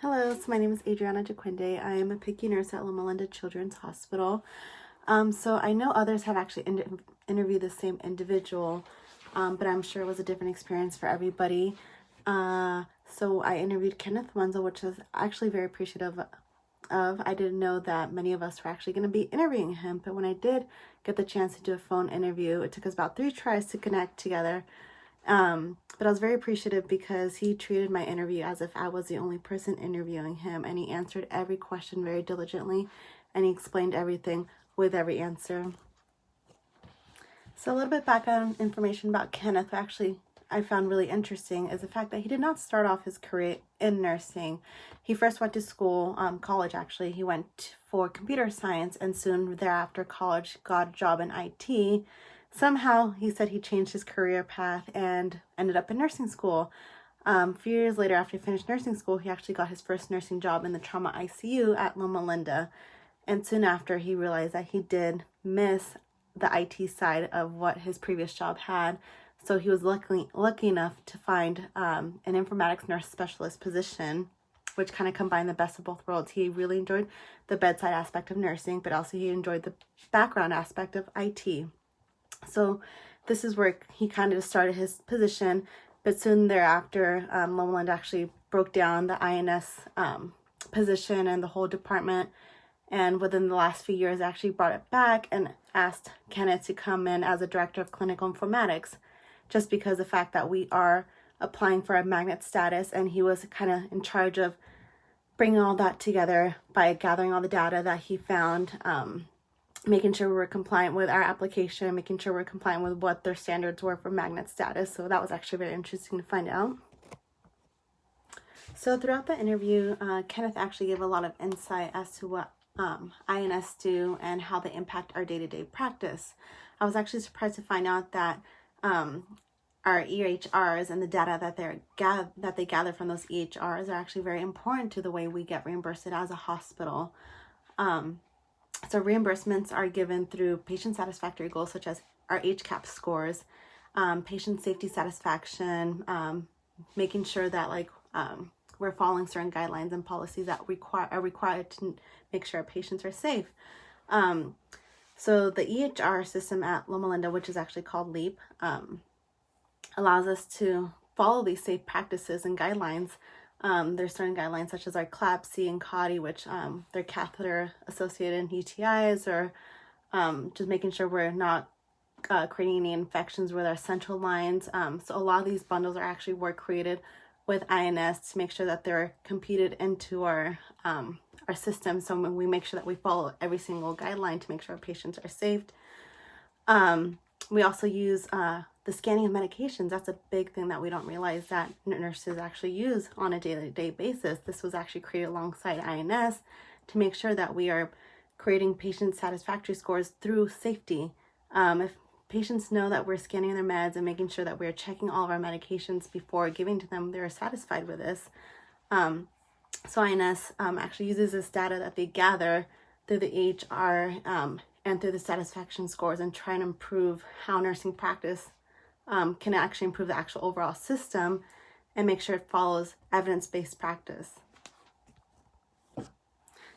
Hello, so my name is Adriana Jaquinde. I am a PICU nurse at Loma Linda Children's Hospital. So I know others have actually interviewed the same individual, but I'm sure it was a different experience for everybody. So I interviewed Kenneth Wenzel, which is actually very appreciative of. I didn't know that many of us were actually going to be interviewing him, but when I did get the chance to do a phone interview, it took us about 3 tries to connect together. But I was very appreciative because he treated my interview as if I was the only person interviewing him, and he answered every question very diligently, and he explained everything with every answer. So a little bit background information about Kenneth, actually I found really interesting, is the fact that he did not start off his career in nursing. He first went to school, college actually. He went for computer science, and soon thereafter college got a job in IT. Somehow, he said he changed his career path and ended up in nursing school. A few years later, after he finished nursing school, he actually got his first nursing job in the trauma ICU at Loma Linda. And soon after, he realized that he did miss the IT side of what his previous job had. So he was lucky enough to find an informatics nurse specialist position, which kind of combined the best of both worlds. He really enjoyed the bedside aspect of nursing, but also he enjoyed the background aspect of IT. So this is where he kind of started his position, but soon thereafter, Loma Linda actually broke down the INS position and the whole department, and within the last few years actually brought it back and asked Kenneth to come in as a director of clinical informatics, just because the fact that we are applying for a magnet status, and he was kind of in charge of bringing all that together by gathering all the data that he found, making sure we were compliant with our application, making sure we're compliant with what their standards were for magnet status. So that was actually very interesting to find out. So throughout the interview, Kenneth actually gave a lot of insight as to what INS do and how they impact our day-to-day practice. I was actually surprised to find out that our EHRs and the data that they gather from those EHRs are actually very important to the way we get reimbursed as a hospital. So reimbursements are given through patient satisfactory goals such as our HCAHPS scores, patient safety satisfaction, making sure that we're following certain guidelines and policies that are required to make sure our patients are safe. So the EHR system at Loma Linda, which is actually called LEAP, allows us to follow these safe practices and guidelines. There's certain guidelines such as our CLABSI and CAUTI, which they're catheter associated UTIs, or just making sure we're not creating any infections with our central lines. So a lot of these bundles were created with INS to make sure that they're computed into our system. So when we make sure that we follow every single guideline to make sure our patients are safe. We also use the scanning of medications. That's a big thing that we don't realize that nurses actually use on a day-to-day basis. This was actually created alongside INS to make sure that we are creating patient satisfactory scores through safety. If patients know that we're scanning their meds and making sure that we're checking all of our medications before giving to them, they're satisfied with this. So INS actually uses this data that they gather through the EHR and through the satisfaction scores, and try and improve how nursing practice can actually improve the actual overall system and make sure it follows evidence-based practice.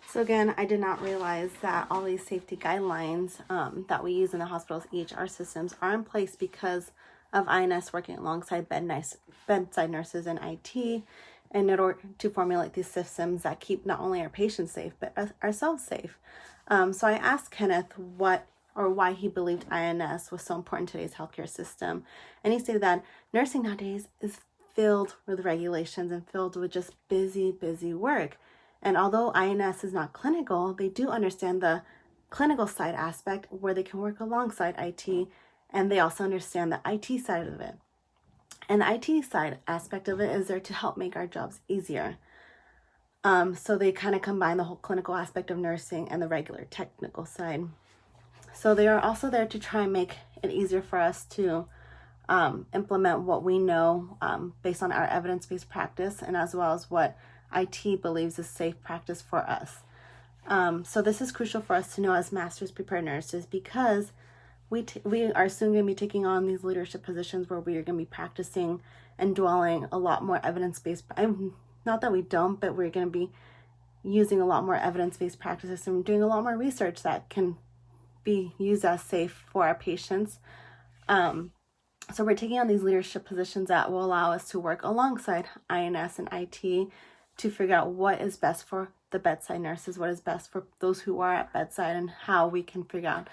So again, I did not realize that all these safety guidelines that we use in the hospital's EHR systems are in place because of INS working alongside bedside nurses and IT, and in order to formulate these systems that keep not only our patients safe, but ourselves safe. So I asked Kenneth why he believed INS was so important in today's healthcare system. And he stated that nursing nowadays is filled with regulations and filled with just busy work. And although INS is not clinical, they do understand the clinical side aspect where they can work alongside IT, and they also understand the IT side of it. And the IT side aspect of it is there to help make our jobs easier. So they kind of combine the whole clinical aspect of nursing and the regular technical side. So they are also there to try and make it easier for us to implement what we know based on our evidence-based practice, and as well as what IT believes is safe practice for us. So this is crucial for us to know as master's prepared nurses, because we are soon going to be taking on these leadership positions where we are going to be practicing and dwelling a lot more evidence-based, not that we don't, but we're going to be using a lot more evidence-based practices and doing a lot more research that can be used as safe for our patients. So we're taking on these leadership positions that will allow us to work alongside INS and IT to figure out what is best for the bedside nurses, what is best for those who are at bedside, and how we can figure out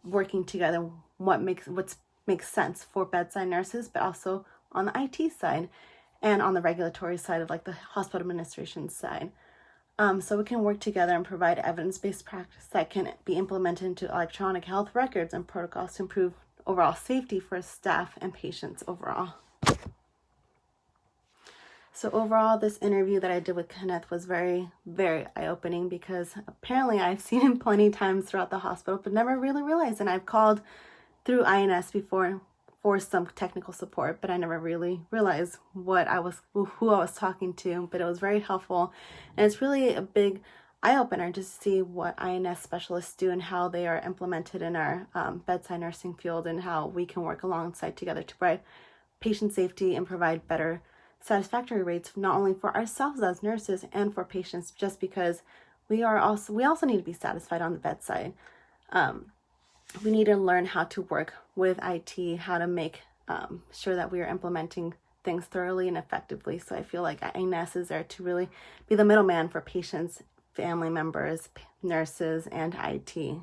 working together what makes sense for bedside nurses, but also on the IT side and on the regulatory side of like the hospital administration side. So we can work together and provide evidence-based practice that can be implemented into electronic health records and protocols to improve overall safety for staff and patients overall. So overall, this interview that I did with Kenneth was very, very eye-opening, because apparently I've seen him plenty of times throughout the hospital, but never really realized. And I've called through INS before for some technical support, but I never really realized who I was talking to. But it was very helpful, and it's really a big eye-opener to see what INS specialists do and how they are implemented in our bedside nursing field, and how we can work alongside together to provide patient safety and provide better satisfactory rates, not only for ourselves as nurses and for patients, just because we also need to be satisfied on the bedside. We need to learn how to work with IT, how to make sure that we are implementing things thoroughly and effectively. So I feel like INS is there to really be the middleman for patients, family members, nurses, and IT.